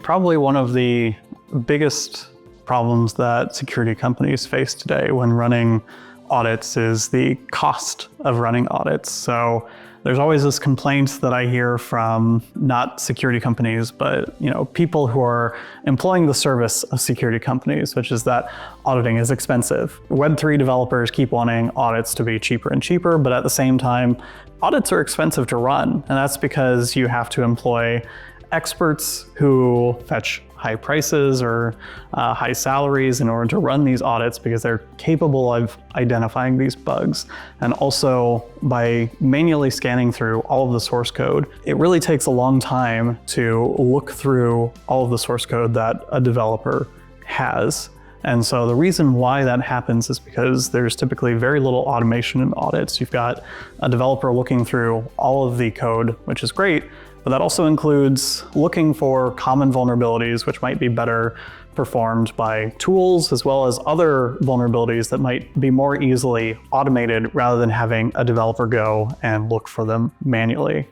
Probably one of the biggest problems that security companies face today when running audits is the cost of running audits. So there's always this complaint that I hear from not security companies, but people who are employing the service of security companies, which is that auditing is expensive. Web3 developers keep wanting audits to be cheaper and cheaper, but at the same time, audits are expensive to run. And that's because you have to employ experts who fetch high prices or high salaries in order to run these audits because they're capable of identifying these bugs. And also by manually scanning through all of the source code, it really takes a long time to look through all of the source code that a developer has. And so the reason why that happens is because there's typically very little automation in audits. You've got a developer looking through all of the code, which is great, but that also includes looking for common vulnerabilities, which might be better performed by tools, as well as other vulnerabilities that might be more easily automated rather than having a developer go and look for them manually.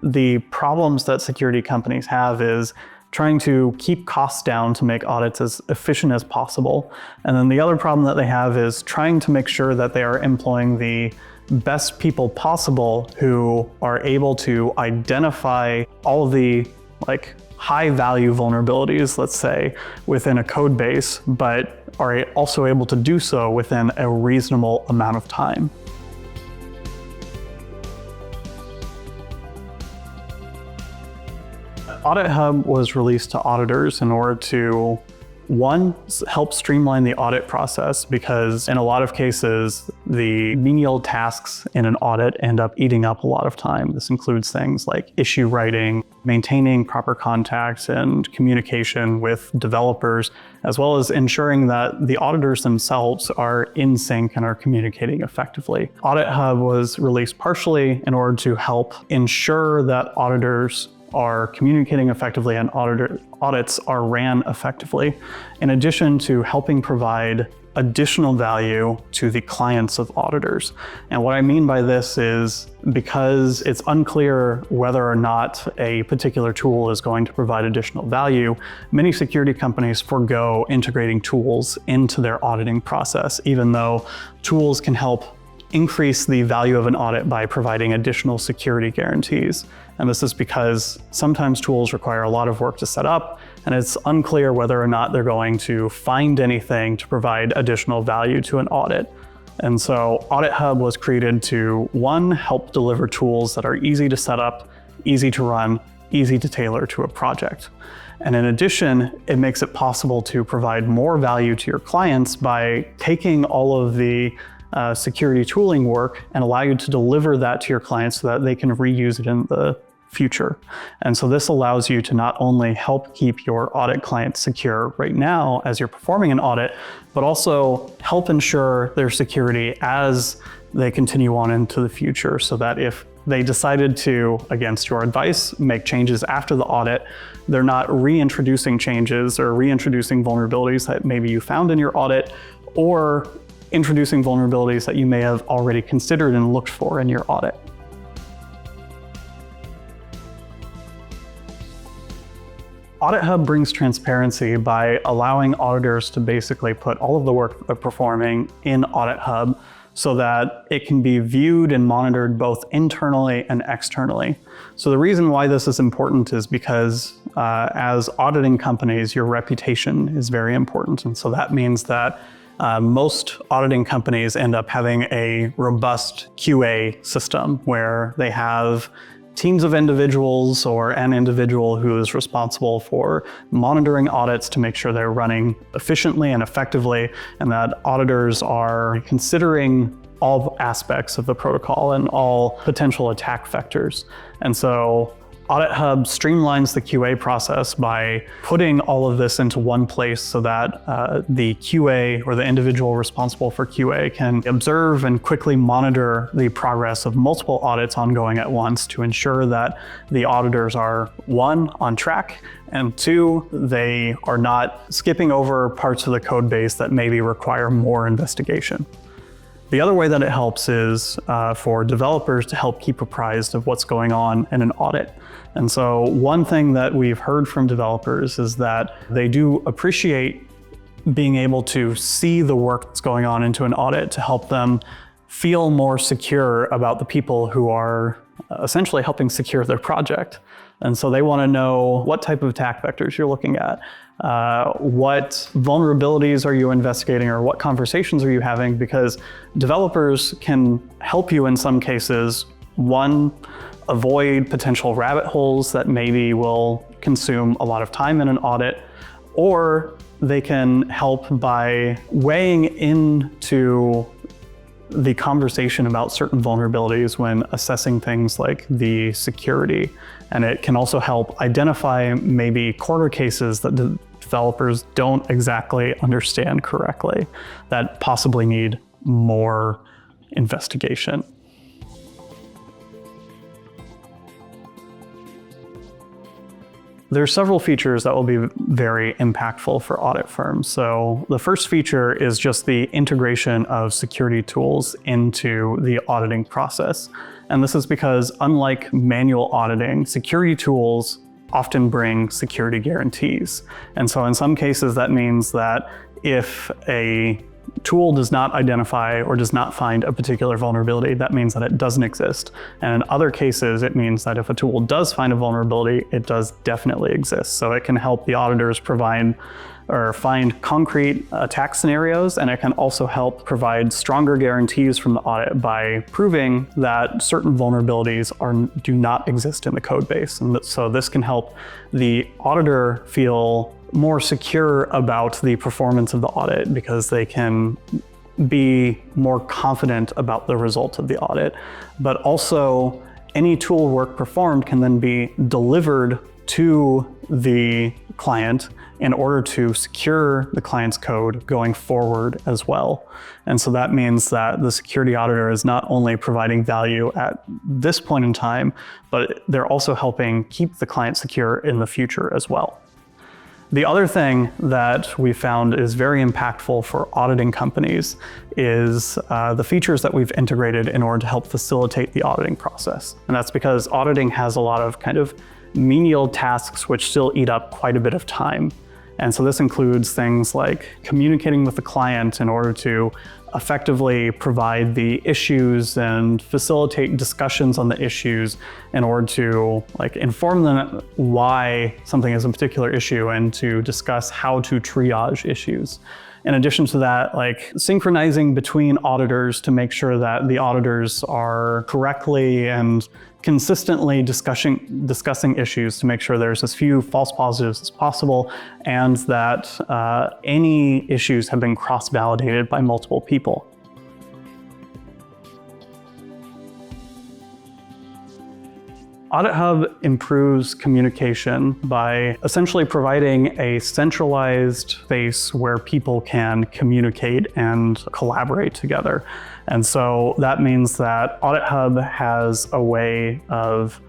The problems that security companies have is trying to keep costs down to make audits as efficient as possible. And then the other problem that they have is trying to make sure that they are employing the best people possible who are able to identify all of the high value vulnerabilities, let's say, within a code base, but are also able to do so within a reasonable amount of time. AuditHub was released to auditors in order to, one, help streamline the audit process, because in a lot of cases, the menial tasks in an audit end up eating up a lot of time. This includes things like issue writing, maintaining proper contacts and communication with developers, as well as ensuring that the auditors themselves are in sync and are communicating effectively. AuditHub was released partially in order to help ensure that auditors are communicating effectively and audits are ran effectively, in addition to helping provide additional value to the clients of auditors. And what I mean by this is because it's unclear whether or not a particular tool is going to provide additional value, many security companies forego integrating tools into their auditing process, even though tools can help increase the value of an audit by providing additional security guarantees. And this is because sometimes tools require a lot of work to set up, and it's unclear whether or not they're going to find anything to provide additional value to an audit. And so AuditHub was created to, one, help deliver tools that are easy to set up, easy to run, easy to tailor to a project. And in addition, it makes it possible to provide more value to your clients by taking all of the security tooling work and allow you to deliver that to your clients so that they can reuse it in the future. And so this allows you to not only help keep your audit clients secure right now as you're performing an audit, but also help ensure their security as they continue on into the future, so that if they decided to, against your advice, make changes after the audit, they're not reintroducing changes or reintroducing vulnerabilities that maybe you found in your audit, or introducing vulnerabilities that you may have already considered and looked for in your audit. AuditHub brings transparency by allowing auditors to basically put all of the work that they're performing in AuditHub so that it can be viewed and monitored both internally and externally. So the reason why this is important is because as auditing companies, your reputation is very important. And so that means that most auditing companies end up having a robust QA system where they have teams of individuals or an individual who is responsible for monitoring audits to make sure they're running efficiently and effectively, and that auditors are considering all aspects of the protocol and all potential attack vectors. And so AuditHub streamlines the QA process by putting all of this into one place so that the QA or the individual responsible for QA can observe and quickly monitor the progress of multiple audits ongoing at once to ensure that the auditors are, one, on track, and two, they are not skipping over parts of the code base that maybe require more investigation. The other way that it helps is for developers to help keep apprised of what's going on in an audit. And so one thing that we've heard from developers is that they do appreciate being able to see the work that's going on into an audit to help them feel more secure about the people who are essentially helping secure their project. And so they want to know what type of attack vectors you're looking at, what vulnerabilities are you investigating, or what conversations are you having, because developers can help you in some cases, one, avoid potential rabbit holes that maybe will consume a lot of time in an audit, or they can help by weighing into the conversation about certain vulnerabilities when assessing things like the security. And it can also help identify maybe corner cases that the developers don't exactly understand correctly that possibly need more investigation. There are several features that will be very impactful for audit firms. So the first feature is just the integration of security tools into the auditing process. And this is because unlike manual auditing, security tools often bring security guarantees. And so in some cases, that means that if a tool does not identify or does not find a particular vulnerability, that means that it doesn't exist. And in other cases, it means that if a tool does find a vulnerability, it does definitely exist. So it can help the auditors provide or find concrete attack scenarios, and it can also help provide stronger guarantees from the audit by proving that certain vulnerabilities do not exist in the code base. And so this can help the auditor feel more secure about the performance of the audit because they can be more confident about the result of the audit. But also, any tool work performed can then be delivered to the client in order to secure the client's code going forward as well. And so that means that the security auditor is not only providing value at this point in time, but they're also helping keep the client secure in the future as well. The other thing that we found is very impactful for auditing companies is the features that we've integrated in order to help facilitate the auditing process. And that's because auditing has a lot of kind of menial tasks which still eat up quite a bit of time. And so this includes things like communicating with the client in order to effectively provide the issues and facilitate discussions on the issues in order to inform them why something is a particular issue and to discuss how to triage issues. In addition to that, synchronizing between auditors to make sure that the auditors are correctly and consistently discussing issues to make sure there's as few false positives as possible and that any issues have been cross-validated by multiple people. AuditHub improves communication by essentially providing a centralized space where people can communicate and collaborate together. And so that means that AuditHub has a way of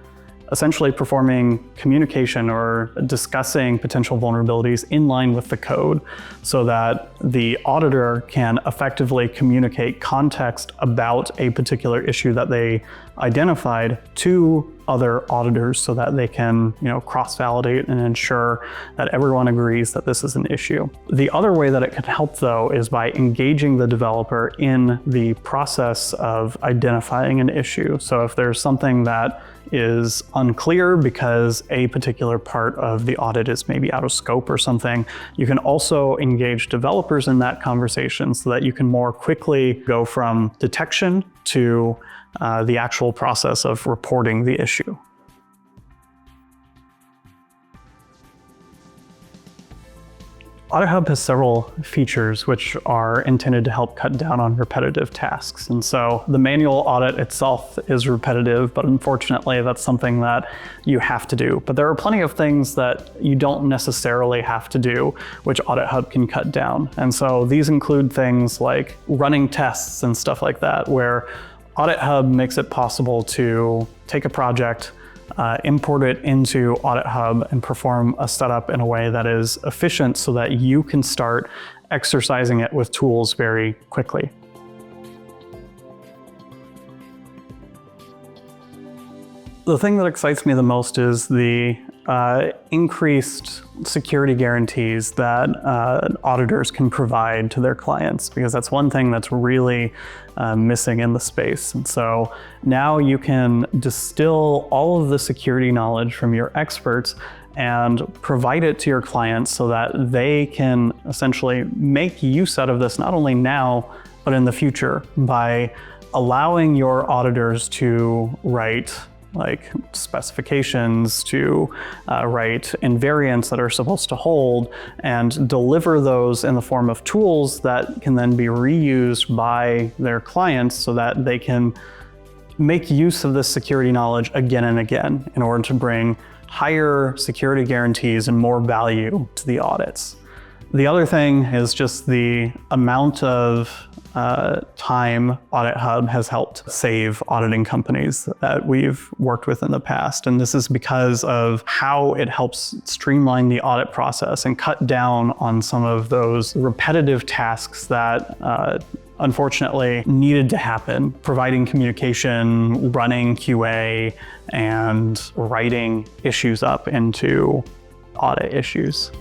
essentially performing communication or discussing potential vulnerabilities in line with the code so that the auditor can effectively communicate context about a particular issue that they identified to other auditors so that they can, cross-validate and ensure that everyone agrees that this is an issue. The other way that it can help, though, is by engaging the developer in the process of identifying an issue. So if there's something that is unclear because a particular part of the audit is maybe out of scope or something, you can also engage developers in that conversation so that you can more quickly go from detection to the actual process of reporting the issue. AuditHub has several features which are intended to help cut down on repetitive tasks. And so the manual audit itself is repetitive, but unfortunately that's something that you have to do. But there are plenty of things that you don't necessarily have to do, which AuditHub can cut down. And so these include things like running tests and stuff like that, where AuditHub makes it possible to take a project, import it into AuditHub and perform a setup in a way that is efficient so that you can start exercising it with tools very quickly. The thing that excites me the most is the increased security guarantees that auditors can provide to their clients, because that's one thing that's really missing in the space. And so now you can distill all of the security knowledge from your experts and provide it to your clients so that they can essentially make use out of this not only now, but in the future, by allowing your auditors to write like specifications, to write invariants that are supposed to hold, and deliver those in the form of tools that can then be reused by their clients so that they can make use of this security knowledge again and again in order to bring higher security guarantees and more value to the audits. The other thing is just the amount of time AuditHub has helped save auditing companies that we've worked with in the past. And this is because of how it helps streamline the audit process and cut down on some of those repetitive tasks that unfortunately needed to happen, providing communication, running QA, and writing issues up into audit issues.